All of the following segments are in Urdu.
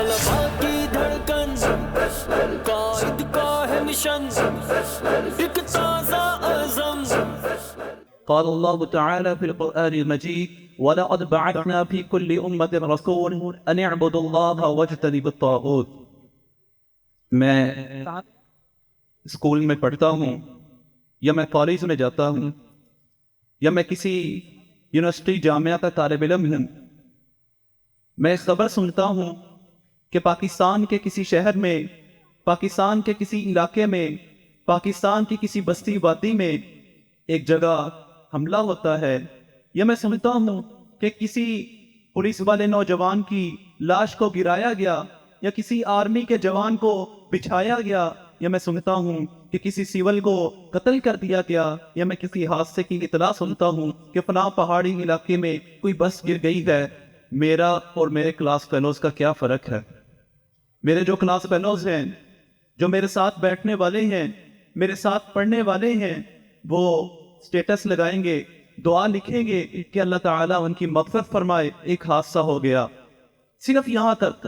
طلبا کی دھڑکن قائد کا ہے مشن ایک تازہ عزم. قال الله تعالى في القرآن المجيد وَلَقَدْ بَعَثْنَا فِي كُلِّ أُمَّةٍ رَسُولًا أَنِ اعْبُدُوا اللَّهَ وَاجْتَنِبُوا الطَّاغُوتَ. میں اسکول میں پڑھتا ہوں یا میں کالج میں جاتا ہوں یا میں کسی یونیورسٹی جامعہ کا طالب علم ہوں، میں خبر سنتا ہوں کہ پاکستان کے کسی شہر میں، پاکستان کے کسی علاقے میں، پاکستان کی کسی بستی وادی میں ایک جگہ حملہ ہوتا ہے، یا میں سنتا ہوں کہ کسی پولیس والے نوجوان کی لاش کو گرایا گیا یا کسی آرمی کے جوان کو بچھایا گیا، یا میں سنتا ہوں کہ کسی سول کو قتل کر دیا گیا، یا میں کسی حادثے کی اطلاع سنتا ہوں کہ فلاں پہاڑی علاقے میں کوئی بس گر گئی ہے. میرا اور میرے کلاس فیلوز کا کیا فرق ہے؟ میرے جو کلاس فیلوز ہیں، جو میرے ساتھ بیٹھنے والے ہیں، میرے ساتھ پڑھنے والے ہیں، وہ سٹیٹس لگائیں گے، دعا لکھیں گے کہ اللہ تعالیٰ ان کی مغفرت فرمائے، ایک حادثہ ہو گیا، صرف یہاں تک.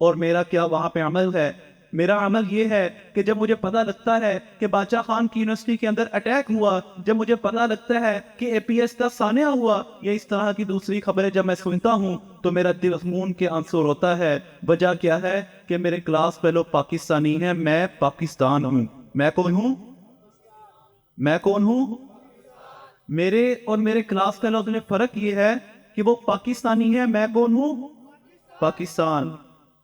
اور میرا کیا وہاں پہ عمل ہے؟ میرا عمل یہ ہے کہ جب مجھے پتہ لگتا ہے کہ بادشاہ خان کی یونیورسٹی کے اندر اٹیک ہوا، جب مجھے پتہ لگتا ہے کہ اے پی ایس کا سانحہ ہوا، یا اس طرح کی دوسری خبریں جب میں سنتا ہوں تو میرا دل خون کے آنسو روتا ہے. وجہ کیا ہے؟ کہ میرے کلاس فیلو پاکستانی ہیں، میں پاکستان ہوں. میں کون ہوں؟ میں کون ہوں؟ میرے اور میرے کلاس فیلوز میں فرق یہ ہے کہ وہ پاکستانی ہیں، میں کون ہوں؟ پاکستان.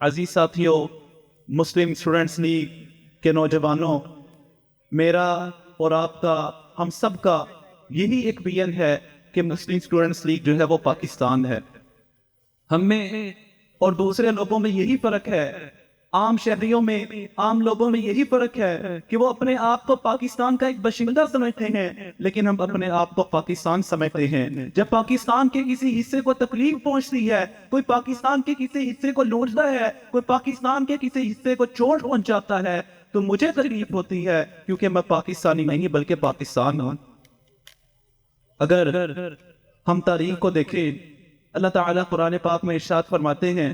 عزیز ساتھیوں، مسلم اسٹوڈنٹس لیگ کے نوجوانوں، میرا اور آپ کا، ہم سب کا یہی ایک ویژن ہے کہ مسلم اسٹوڈنٹس لیگ جو ہے وہ پاکستان ہے. ہم میں اور دوسرے لوگوں میں یہی فرق ہے، عام شہریوں میں، عام لوگوں میں یہی فرق ہے کہ وہ اپنے آپ کو پاکستان کا ایک باشندہ سمجھتے ہیں، لیکن ہم اپنے آپ کو پاکستان سمجھتے ہیں. جب پاکستان کے کسی حصے کو تکلیف پہنچتی ہے، کوئی پاکستان کے کسی حصے کو لوٹتا ہے، کوئی پاکستان کے کسی حصے کو چوٹ پہنچاتا ہے، تو مجھے تکلیف ہوتی ہے، کیونکہ میں پاکستانی نہیں بلکہ پاکستان ہوں. اگر ہم تاریخ کو دیکھیں، اللہ تعالیٰ قرآن پاک میں ارشاد فرماتے ہیں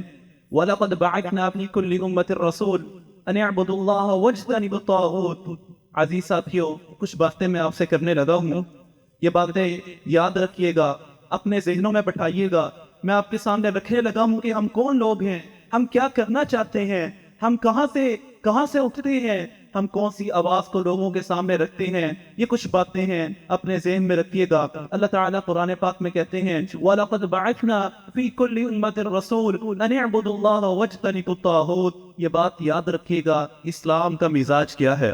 وَلَقَدْ بَعَثْنَا فِي كُلِّ أُمَّةٍ رَسُولًا أَنِ اعْبُدُوا اللَّهَ وَاجْتَنِبُوا الطَّاغُوتَ. عزیز ساتھیوں، کچھ باتیں میں آپ سے کرنے لگا ہوں، یہ باتیں یاد رکھیے گا، اپنے ذہنوں میں بٹھائیے گا. میں آپ کے سامنے رکھنے لگا ہوں کہ ہم کون لوگ ہیں، ہم کیا کرنا چاہتے ہیں، ہم کہاں سے اٹھتے ہیں، ہم کون سی آواز کو لوگوں کے سامنے رکھتے ہیں. یہ کچھ باتیں ہیں، اپنے ذہن میں رکھیے گا. اللہ تعالیٰ قرآن پاک میں کہتے ہیں وَلَقَدْ بَعَثْنَا فِي كُلِّ أُمَّةٍ رَسُولًا أَنِ اعْبُدُوا اللَّهَ وَاجْتَنِبُوا الطَّاغُوتَ. یہ بات یاد رکھیے گا، اسلام کا مزاج کیا ہے.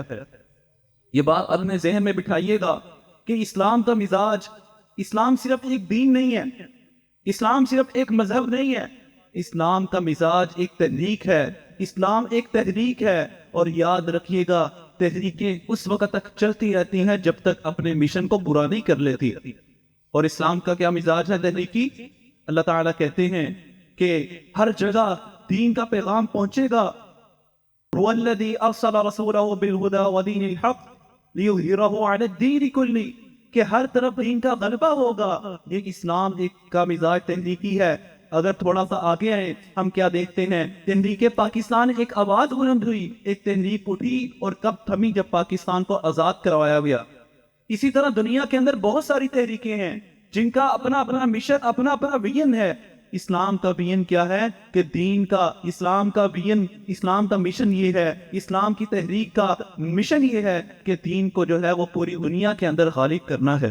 یہ بات اپنے ذہن میں بٹھائیے گا کہ اسلام کا مزاج، اسلام صرف ایک دین نہیں ہے، اسلام صرف ایک مذہب نہیں ہے، اسلام کا مزاج ایک تحریک ہے. اسلام ایک تحریک ہے، اور یاد رکھیے گا تحریکیں اس وقت تک چلتی رہتی ہیں جب تک اپنے مشن کو پورا نہیں کر لیتی. اور اسلام کا کیا مزاج ہے تحریکی؟ اللہ تعالیٰ کہتے ہیں کہ ہر جگہ دین کا پیغام پہنچے گا. هو الذي ارسل رسوله بالهدى ودين الحق ليظهره على الدين كله. کہ ہر طرف دین کا غلبہ ہوگا. یہ اسلام ایک کا مزاج تحریکی ہے. اگر تھوڑا سا آگے آئے، ہم کیا دیکھتے ہیں؟ تحریک پاکستان ایک آواز بلند ہوئی، ایک تحریک اٹھی اور کب تھمی؟ جب پاکستان کو آزاد کروایا گیا. اسی طرح دنیا کے اندر بہت ساری تحریکیں ہیں جن کا اپنا اپنا مشن، اپنا اپنا ویژن ہے. اسلام کا ویژن کیا ہے؟ کہ دین کا، اسلام کا ویژن، اسلام کا مشن یہ ہے، اسلام کی تحریک کا مشن یہ ہے کہ دین کو جو ہے وہ پوری دنیا کے اندر غالب کرنا ہے.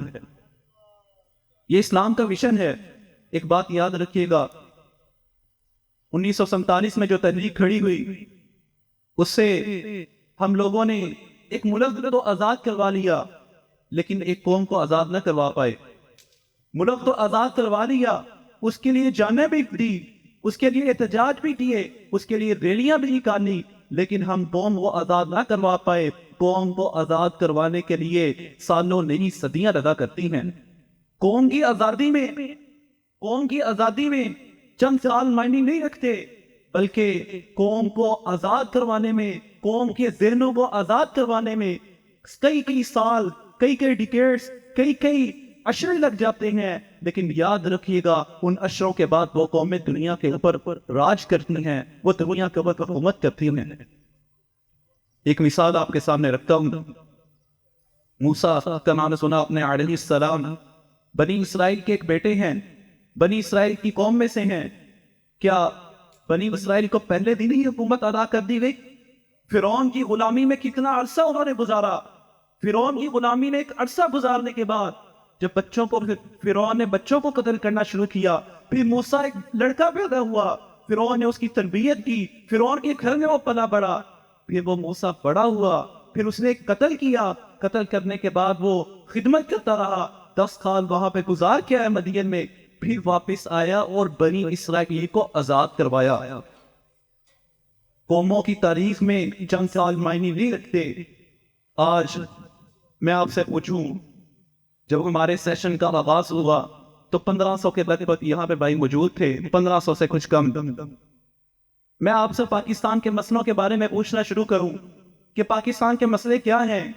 یہ اسلام کا مشن ہے. ایک بات یاد رکھیے گا، 1947 میں جو تحریک کھڑی ہوئی، اس سے ہم لوگوں نے ایک ملک تو آزاد کروا لیا، لیکن ایک قوم کو آزاد نہ کروا پائے. ملک تو آزاد کروا لیا، اس کے لیے جانیں بھی دی، اس کے لیے احتجاج بھی کیے، اس کے لیے ریلیاں بھی نکالی، لیکن ہم قوم کو آزاد نہ کروا پائے. قوم کو آزاد کروانے کے لیے سالوں نہیں صدیاں لگا کرتی ہیں. قوم کی آزادی میں چند سال معنی نہیں رکھتے، بلکہ قوم کو آزاد کروانے میں، قوم کے ذہنوں کو آزاد کروانے میں کئی سال، کئی ڈیکیڈز، کئی عشرے لگ جاتے ہیں، لیکن یاد رکھیے گا ان عشروں کے بعد وہ قومیں دنیا کے اوپر راج کرتی ہیں، وہ دنیا کے اوپر حکومت کرتی ہیں۔ ایک مثال آپ کے سامنے رکھتا ہوں۔ موسیٰ کا نام سنا اپنے علیہ السلام، بنی اسرائیل کے ایک بیٹے ہیں، بنی اسرائیل کی قوم میں سے ہیں۔ کیا بنی اسرائیل کو پہلے دن ہی حکومت ادا کر دی گئی؟ فرعون کی غلامی میں کتنا عرصہ انہوں نے گزارا؟ فرعون کی غلامی میں ایک عرصہ گزارنے کے بعد جب فرعون نے بچوں کو قتل کرنا شروع کیا، پھر موسیٰ ایک لڑکا پیدا ہوا، فرعون نے اس کی تربیت کی، فرعون کے گھر میں وہ پلا بڑھا، پھر وہ موسیٰ بڑا ہوا، پھر اس نے قتل کیا، قتل کرنے کے بعد وہ خدمت کرتا رہا، 10 سال وہاں پہ گزار کے آیا مدین میں، پھر واپس آیا اور بنی اسرائیل کو آزاد کروایا۔ قوموں کی تاریخ میں چند سال معنی نہیں رکھتے۔ آج میں آپ سے پوچھوں، جب ہمارے سیشن کا آغاز ہوا تو 1500 کے لگ بھگ یہاں پہ بھائی موجود تھے، 1500 سے کچھ کم۔ میں آپ سے پاکستان کے مسئلوں کے بارے میں پوچھنا شروع کروں کہ پاکستان کے مسئلے کیا ہیں،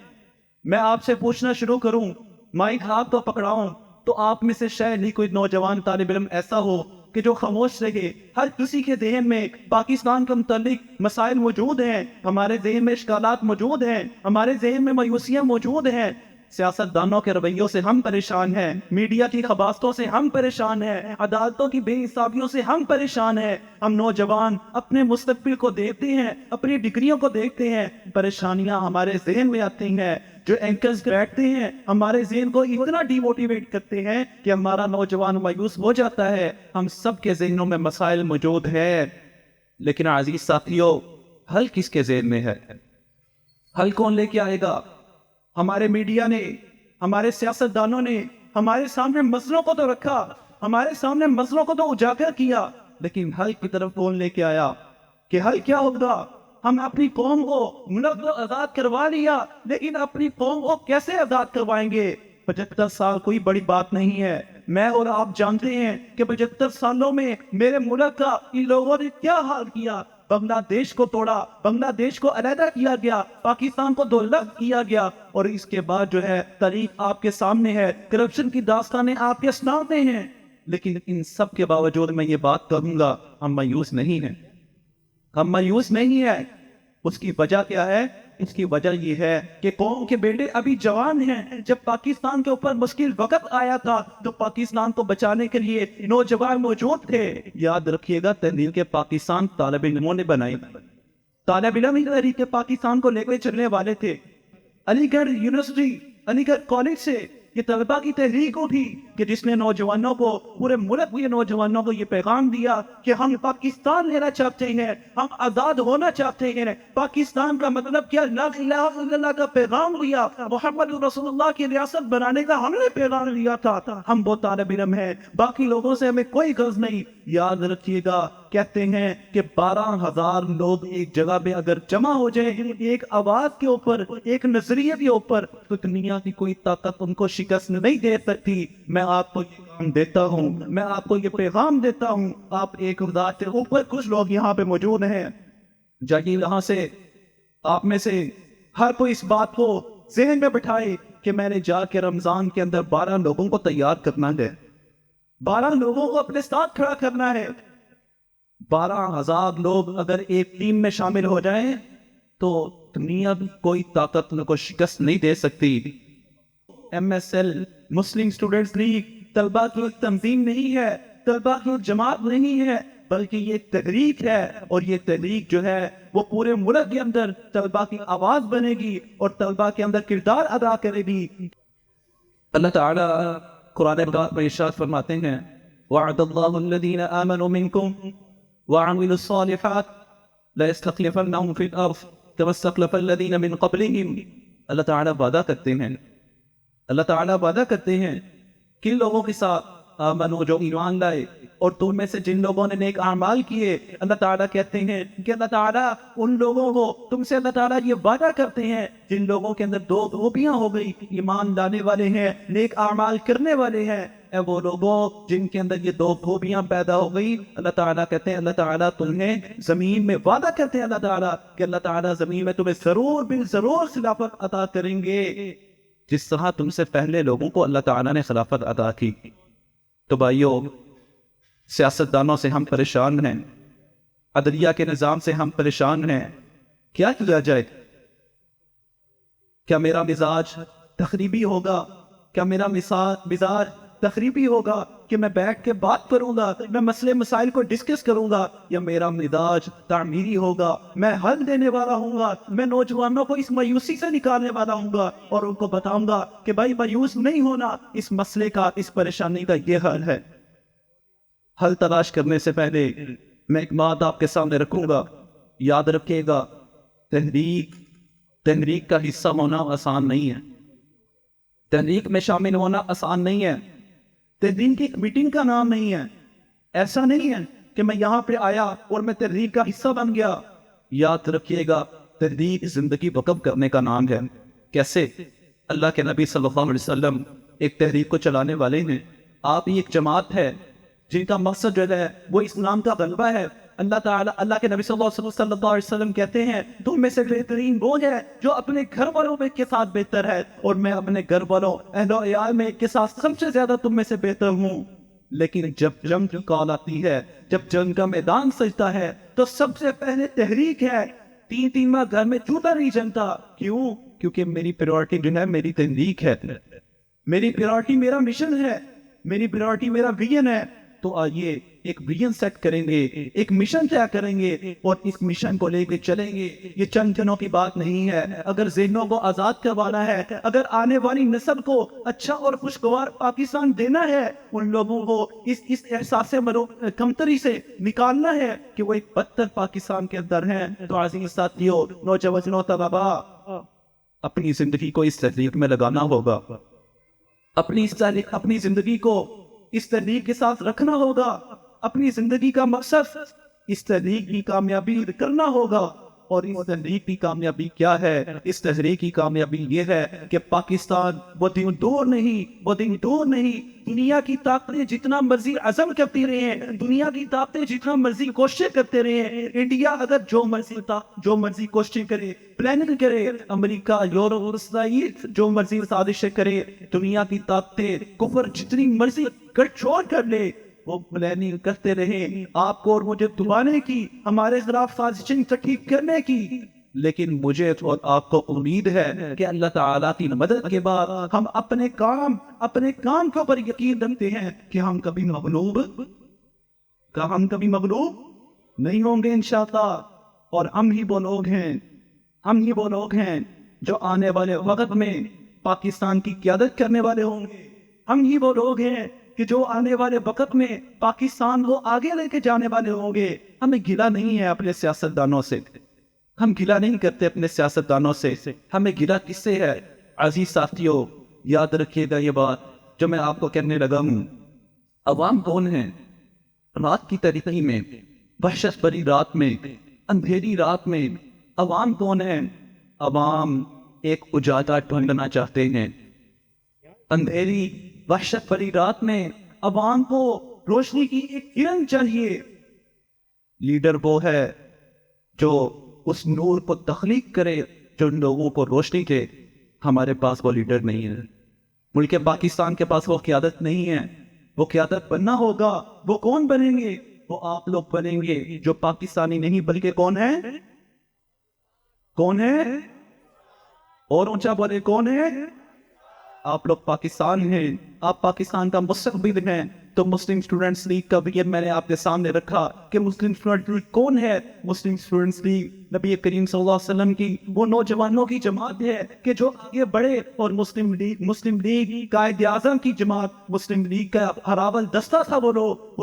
میں آپ سے پوچھنا شروع کروں، مائک ہاتھ تو پکڑاؤں تو آپ میں سے شاید نہیں کوئی نوجوان طالب علم ایسا ہو کہ جو خاموش رہے۔ ہر کسی کے ذہن میں پاکستان کے متعلق مسائل موجود ہیں، ہمارے ذہن میں اشکالات موجود ہیں، ہمارے ذہن میں مایوسیاں موجود ہیں، سیاست دانوں کے رویوں سے ہم پریشان ہیں، میڈیا کی خباستوں سے ہم پریشان ہیں، عدالتوں کی بے انصافیوں سے ہم پریشان ہیں۔ ہم نوجوان اپنے مستقبل کو دیکھتے ہیں، اپنی ڈگریوں کو دیکھتے ہیں، پریشانیاں ہمارے ذہن میں آتی ہیں۔ جو اینکرز بیٹھتے ہیں ہمارے ذہن کو اتنا ڈی موٹیویٹ کرتے ہیں کہ ہمارا نوجوان مایوس ہو جاتا ہے۔ ہم سب کے ذہنوں میں مسائل موجود ہیں، لیکن عزیز ساتھیوں، حل کس کے ذہن میں ہے؟ حل کون لے کے آئے گا؟ ہمارے میڈیا نے، ہمارے سیاست دانوں نے ہمارے سامنے مسئلوں کو تو رکھا، ہمارے سامنے مسئلوں کو تو اجاگر کیا، لیکن حل کی طرف کون لے کے آیا؟ کہ حل کیا ہوگا؟ ہم اپنی قوم کو ملک کو آزاد کروا لیا، لیکن اپنی قوم کو کیسے آزاد کروائیں گے؟ 75 سال کوئی بڑی بات نہیں ہے۔ میں اور آپ جانتے ہیں کہ 75 سالوں میں میرے ملک کا ان لوگوں نے کیا حال کیا۔ بنگلہ دیش کو توڑا، بنگلہ دیش کو علیحدہ کیا گیا، پاکستان کو 2 الگ کیا گیا، اور اس کے بعد جو ہے تاریخ آپ کے سامنے ہے، کرپشن کی داستانیں آپ کے سامنے ہیں۔ لیکن ان سب کے باوجود میں یہ بات کروں گا، ہم مایوس نہیں ہیں، ہم مایوس نہیں ہیں۔ اس کی وجہ کیا ہے؟ اس کی وجہ یہ ہے کہ قوم کے بیٹے ابھی جوان ہیں۔ جب پاکستان کے اوپر مشکل وقت آیا تھا تو پاکستان کو بچانے کے لیے نوجوان موجود تھے۔ یاد رکھیے گا، تحریک پاکستان طالب علموں نے بنائی، طالب علم ہی تحریک پاکستان کو لے کے چلنے والے تھے۔ علی گڑھ یونیورسٹی، علی گڑھ کالج سے یہ طلبہ کی تحریک اٹھی کہ جس نے نوجوانوں کو، پورے ملک کے نوجوانوں کو یہ پیغام دیا کہ ہم پاکستان لینا چاہتے ہیں، ہم آزاد ہونا چاہتے ہیں۔ پاکستان کا مطلب کیا؟ لا الہ الا اللہ کا پیغام لیا، محمد رسول اللہ کی ریاست بنانے کا ہم نے پیغام لیا تھا۔ ہم وہ طالب علم ہیں، باقی لوگوں سے ہمیں کوئی غرض نہیں۔ یاد رکھیے گا، کہتے ہیں کہ 12,000 لوگ ایک جگہ پہ اگر جمع ہو جائیں ایک آواز کے اوپر، ایک نظریے کے اوپر، تو دنیا کی کوئی طاقت ان کو شکست نہیں دے سکتی۔ میں آپ کو یہ کام دیتا ہوں، میں آپ کو یہ پیغام دیتا ہوں۔ آپ 1,000 سے اوپر کچھ لوگ یہاں پہ موجود ہیں، جائیے یہاں سے، آپ میں سے ہر کوئی اس بات کو ذہن میں بٹھائے کہ میں نے جا کے رمضان کے اندر 12 لوگوں کو تیار کرنا ہے، 12 لوگوں کو اپنے ساتھ کھڑا کرنا ہے۔ 12,000 لوگ اگر ایک ٹیم میں شامل ہو جائیں تو دنیا کی کوئی طاقت ان کو شکست نہیں دے سکتی۔ ایم ایس ایل، مسلم اسٹوڈنٹس لیگ، طلبہ کی تنظیم نہیں ہے، طلبہ کی جماعت نہیں ہے، بلکہ یہ تحریک ہے، اور یہ تحریک جو ہے وہ پورے ملک کے اندر طلبہ کی آواز بنے گی اور طلبہ کے اندر کردار ادا کرے گی۔ اللہ تعالیٰ قرآن پاک میں ارشاد فرماتے ہیں، وعد اللہ الذین آمنوا منکم وعملوا الصالحات لَيَسْتَخْلِفَنَّهُمْ فِي الْأَرْضِ كَمَا اسْتَخْلَفَ الَّذِينَ مِنْ قَبْلِهِمْ۔ اللہ تعالیٰ وعدہ کرتے ہیں، اللہ تعالیٰ وعدہ کرتے ہیں کن لوگوں کے ساتھ؟ آمنو، جو ایمان لائے، اور تم میں سے جن لوگوں نے نیک اعمال کیے۔ اللہ تعالیٰ کہتے ہیں کہ اللہ تعالیٰ ان لوگوں کو، تم سے اللہ تعالیٰ یہ وعدہ کرتے ہیں جن لوگوں کے اندر 2 خوبیاں ہو گئی، ایمان لانے والے ہیں، نیک اعمال کرنے والے ہیں، اے وہ لوگوں جن کے اندر یہ 2 خوبیاں پیدا ہو گئی، اللہ تعالیٰ کہتے ہیں، اللہ تعالیٰ تمہیں زمین میں وعدہ کرتے ہیں، اللہ تعالیٰ کہ اللہ تعالیٰ زمین میں تمہیں ضرور خلافت عطا کریں گے۔ جس طرح تم سے پہلے لوگوں کو اللہ تعالیٰ نے خلافت عطا کی۔ تو بھائیو، سیاستدانوں سے ہم پریشان ہیں، عدلیہ کے نظام سے ہم پریشان ہیں، کیا کیا جائے؟ کیا میرا مزاج تخریبی ہوگا؟ کیا میرا مزاج تخریبی ہوگا کہ میں بیٹھ کے بات کروں گا، میں مسئلے مسائل کو ڈسکس کروں گا، یا میرا مزاج تعمیری ہوگا، میں حل دینے والا ہوں گا، میں نوجوانوں کو اس مایوسی سے نکالنے والا ہوں گا اور ان کو بتاؤں گا کہ بھائی مایوس نہیں ہونا، اس مسئلے کا، اس پریشانی کا یہ حل ہے۔ حل تلاش کرنے سے پہلے میں ایک بات آپ کے سامنے رکھوں گا، یاد رکھیے گا، تحریک کا حصہ ہونا آسان نہیں ہے، تحریک میں شامل ہونا آسان نہیں ہے، تحریک ایک میٹنگ کا نام نہیں ہے، ایسا نہیں ہے کہ میں یہاں پہ آیا اور میں تحریک کا حصہ بن گیا۔ یاد رکھیے گا، تحریک زندگی وقف کرنے کا نام ہے۔ کیسے؟ اللہ کے نبی صلی اللہ علیہ وسلم ایک تحریک کو چلانے والے ہیں، آپ ہی ایک جماعت ہے جن کا مقصد جو ہے وہ اسلام کا غلبہ ہے۔ اللہ کے نبی صلی اللہ علیہ وسلم کہتے ہیں تم میں سے بہترین وہ ہے جو اپنے گھر والوں میں کے ساتھ بہتر ہے، اور میں اپنے گھر والوں اہل و عیال میں کے ساتھ سب سے زیادہ تم میں سے بہتر ہوں۔ لیکن جب جنگ کی کال آتی ہے، جب جنگ کا میدان سجتا ہے، تو سب سے پہلے تحریک ہے۔ تین ماہ گھر میں چوٹا نہیں جمتا، کیوں؟ کیونکہ میری پریورٹی جو ہے میری تحریک ہے، میری پریورٹی میرا مشن ہے، میری پریورٹی میرا ویژن ہے۔ تو آئیے ایک ویژن سیٹ کریں گے، ایک مشن طے کریں گے اور اس مشن کو لے کے چلیں گے۔ یہ چند دنوں کی بات نہیں ہے۔ اگر ذہنوں کو آزاد کروانا ہے، اگر آنے والی نسل کو اچھا اور خوشگوار پاکستان دینا ہے، ان لوگوں کو اس احساس کمتری سے نکالنا ہے کہ وہ ایک بدتر پاکستان کے اندر ہیں، تو عزیز ساتھیوں، نوجوانوں، طلباء، اپنی زندگی کو اس تحریک میں لگانا ہوگا، اپنی زندگی کو اس تحریک کے ساتھ رکھنا ہوگا، اپنی زندگی کا مقصد اس تحریک کی کامیابی کرنا ہوگا۔ اور اس تحریک کی کامیابی کیا ہے؟ اس تحریک کی کامیابی یہ ہے کہ پاکستان وہ دن دور نہیں، دنیا کی طاقتیں جتنا مرضی عزم کرتی رہے، دنیا کی طاقتیں جتنا مرضی کوششیں کرتے رہے، انڈیا اگر جو مرضی کوششیں کرے، پلاننگ کرے، امریکہ، یورپ اور اسرائیل جو مرضی سازشیں کرے، دنیا کی طاقتیں کفر جتنی مرضی گٹھ چھوڑ کر لے، وہ پلاننگ کرتے رہے آپ کو اور مجھے دبانے کی، ہمارے خلاف سازشیں ٹھیک کرنے کی۔ لیکن مجھے اور آپ کو امید ہے کہ اللہ تعالیٰ کی مدد کے بعد ہم اپنے کام کے اوپر یقین رکھتے ہیں کہ ہم کبھی مغلوب نہیں ہوں گے انشاءاللہ۔ اور ہم ہی وہ لوگ ہیں جو آنے والے وقت میں پاکستان کی قیادت کرنے والے ہوں گے، ہم ہی وہ لوگ ہیں کہ جو آنے والے وقت میں پاکستان کو آگے لے کے جانے والے ہوں گے۔ ہمیں گلہ نہیں ہے اپنے سیاستدانوں سے، ہم گلہ نہیں کرتے اپنے سیاستدانوں سے، ہمیں گلہ کس سے ہے؟ عزیز ساتھیوں، یاد رکھیے گا یہ بات جو میں آپ کو کہنے لگا ہوں۔ عوام کون ہیں؟ رات کی تاریکی میں، وحشت بھری رات میں، اندھیری رات میں عوام کون ہیں؟ عوام ایک اجالا ڈھونڈنا چاہتے ہیں۔ اندھیری وحشت بھری رات میں عوام کو روشنی کی ایک کرن چاہیے۔ لیڈر وہ ہے جو اس نور کو تخلیق کرے، جو ان لوگوں کو روشنی دے۔ ہمارے پاس وہ لیڈر نہیں ہے، ملک پاکستان کے پاس وہ قیادت نہیں ہے۔ وہ قیادت بننا ہوگا، وہ کون بنیں گے؟ وہ آپ لوگ بنیں گے جو پاکستانی نہیں بلکہ کون ہے؟ اور اونچا بولے، کون ہے؟ آپ لوگ پاکستان ہیں، آپ پاکستان کا مستقبل ہیں۔ تو مسلم اسٹوڈنٹس لیگ کا بھی میں نے آپ کے سامنے رکھا کہ مسلم اسٹوڈنٹ لیگ کون ہے؟ مسلم اسٹوڈنٹس لیگ نبی کریم صلی اللہ علیہ وسلم کی وہ نوجوانوں کی جماعت ہے کہ جو آگے بڑھے، اور مسلم لیگ قائد اعظم کی جماعت، مسلم لیگ کا ہراول دستہ تھا۔ وہ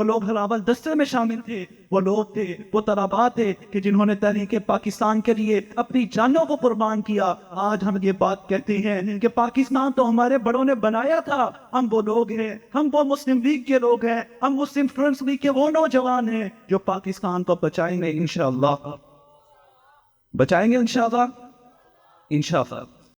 لوگ ہراول دستے میں شامل تھے، وہ لوگ تھے، وہ طلباء تھے کہ جنہوں نے تحریک پاکستان کے لیے اپنی جانوں کو قربان کیا۔ آج ہم یہ بات کہتے ہیں کہ پاکستان تو ہمارے بڑوں نے بنایا تھا، ہم وہ لوگ ہیں، ہم وہ مسلم لیگ کے لوگ ہیں، ہم مسلم اسٹوڈنٹس لیگ کے وہ نوجوان ہیں جو پاکستان کو بچائیں گے انشاءاللہ، انشاءاللہ۔